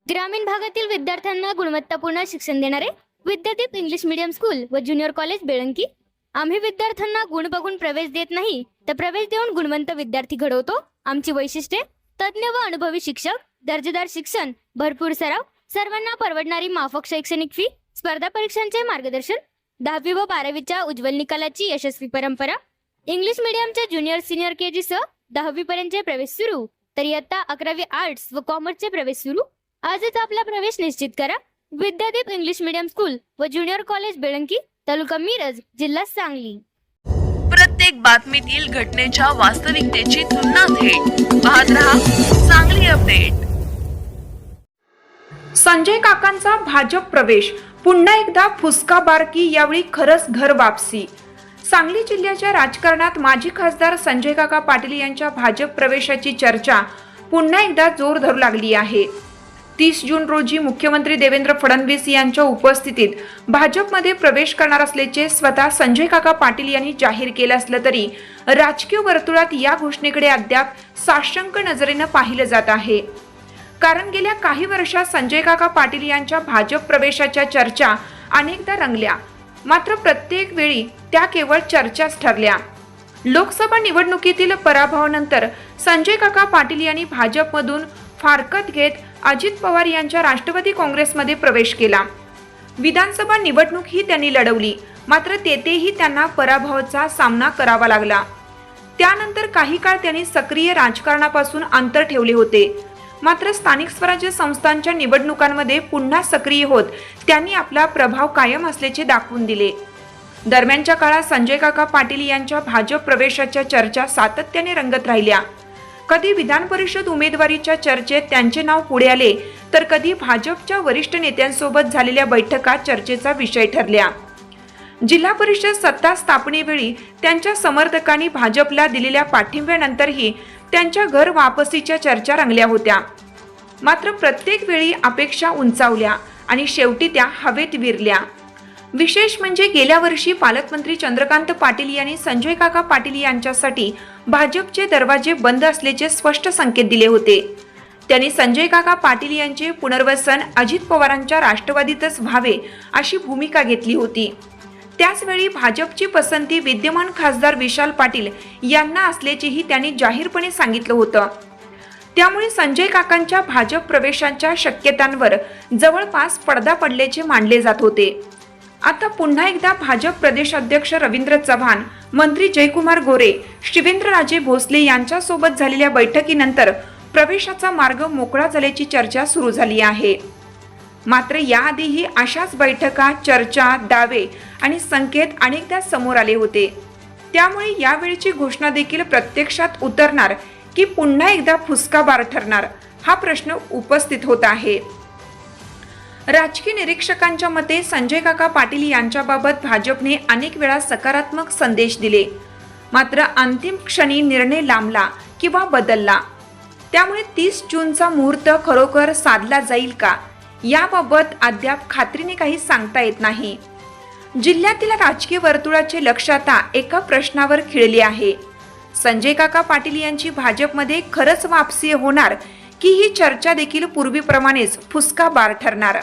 ग्रामीण भागातील विद्यार्थ्यांना गुणवत्तापूर्ण शिक्षण देणारे विद्यादीप इंग्लिश मीडियम स्कूल व ज्युनियर कॉलेज बेळंकी. आम्ही विद्यार्थ्यांना गुण बघून प्रवेश देत नाही, तर प्रवेश देऊन गुणवंत विद्यार्थी घडवतो. आमची वैशिष्ट्ये: तज्ज्ञ व अनुभवी शिक्षक, दर्जेदार शिक्षण, भरपूर सराव, सर्वांना परवडणारी माफक शैक्षणिक फी, स्पर्धा परीक्षांचे मार्गदर्शन, 10वी व 12वीच्या उज्ज्वल निकालाची यशस्वी परंपरा. इंग्लिश मीडियमच्या ज्युनियर सिनियर केजी सह 10वी पर्यंतचे प्रवेश सुरू, तर इयत्ता 11वी आर्ट्स व कॉमर्सचे प्रवेश सुरू. आजच आपला प्रवेश निश्चित करा. विद्यादीप इंग्लिश मीडियम स्कूल व ज्युनियर कॉलेज बेळंकी, तालुका मिरज, जिल्हा सांगली. प्रत्येक बातमीतील घटनेच्या वास्तविकतेची तुलना थेट पाहत रहा सांगली अपडेट. संजय काकांचा भाजप प्रवेश, पुन्हा एकदा फुसका बारकी, यावेळी खरंच घर वापसी. सांगली जिल्ह्याच्या राजकारणात माजी खासदार संजय काका पाटील यांच्या भाजप प्रवेशाची चर्चा पुन्हा एकदा जोर धरू लागली आहे. 30 जून रोजी मुख्यमंत्री देवेंद्र फडणवीस यांच्या उपस्थितीत भाजपमध्ये प्रवेश करणार असल्याचे स्वतः संजय काका पाटील यांनी जाहीर केलं असलं तरी राजकीय वर्तुळात या घोषणेकडे अद्याप साशंक नजरेनं पाहिलं जात आहे. कारण गेल्या काही वर्षात संजय काका पाटील यांच्या भाजप प्रवेशाच्या चर्चा अनेकदा रंगल्या, मात्र प्रत्येक वेळी त्या केवळ चर्चाच ठरल्या. लोकसभा निवडणुकीतील पराभवानंतर संजय काका पाटील यांनी भाजपमधून फारकत घेत अजित पवार यांच्या राष्ट्रवादी काँग्रेसमध्ये प्रवेश केला. विधानसभा निवडणूक ही त्यांनी लढवली, मात्र तेथेही त्यांना पराभवाचा सामना करावा लागला. त्यानंतर काही काळ त्यांनी सक्रिय राजकारणापासून अंतर ठेवले होते, मात्र स्थानिक स्वराज्य संस्थांच्या निवडणुकांमध्ये पुन्हा सक्रिय होत त्यांनी आपला प्रभाव कायम असल्याचे दाखवून दिले. दरम्यानच्या काळात संजय काका पाटील यांच्या भाजप प्रवेशाच्या चर्चा सातत्याने रंगत राहिल्या. कधी विधान परिषद उमेदवारीच्या चर्चेत त्यांचे नाव पुढे आले, तर कधी भाजपच्या वरिष्ठ नेत्यांसोबत झालेल्या बैठका चर्चेचा विषय ठरल्या. जिल्हा परिषद सत्ता स्थापनेवेळी त्यांच्या समर्थकांनी भाजपला दिलेल्या पाठिंब्यानंतरही त्यांच्या घर वापसीच्या चर्चा रंगल्या होत्या. मात्र प्रत्येक वेळी अपेक्षा उंचावल्या आणि शेवटी त्या हवेत विरल्या. विशेष म्हणजे गेल्या वर्षी पालकमंत्री चंद्रकांत पाटील यांनी संजय काका पाटील यांच्यासाठी भाजपचे दरवाजे बंद असल्याचे स्पष्ट संकेत दिले होते. त्यांनी संजय काका पाटील यांचे पुनर्वसन अजित पवारांच्या राष्ट्रवादीतच व्हावे अशी भूमिका घेतली होती. त्याचवेळी भाजपची पसंती विद्यमान खासदार विशाल पाटील यांना असल्याचेही त्यांनी जाहीरपणे सांगितलं होतं. त्यामुळे संजय काकांच्या भाजप प्रवेशाच्या शक्यतांवर जवळपास पडदा पडल्याचे मानले जात होते. आता पुन्हा एकदा भाजप प्रदेश अध्यक्ष रवींद्र चव्हाण, मंत्री जयकुमार गोरे, शिवेंद्रराजे भोसले यांच्यासोबत झालेल्या बैठकीनंतर प्रवेशाचा मार्ग मोकळा झाल्याची चर्चा सुरू झाली आहे. मात्र याआधीही अशाच बैठका, चर्चा, दावे आणि संकेत अनेकदा समोर आले होते. त्यामुळे यावेळीची घोषणा देखील प्रत्यक्षात उतरणार की पुन्हा एकदा फुसकाबार ठरणार, हा प्रश्न उपस्थित होत आहे. राजकीय निरीक्षकांच्या मते संजय काका पाटील यांच्याबाबत भाजपने अनेक वेळा सकारात्मक संदेश दिले, मात्र अंतिम क्षणी निर्णय लांबला किंवा बदलला. त्यामुळे 30 जूनचा मुहूर्त खरोखर साधला जाईल का, याबाबत अद्याप खात्रीने काही सांगता येत नाही. जिल्ह्यातील राजकीय वर्तुळाचे लक्ष आता एका प्रश्नावर खिळले आहे. संजय काका पाटील यांची भाजपमध्ये खरंच वापसी होणार की ही चर्चा देखील पूर्वीप्रमाणेच फुसकाबार ठरणार.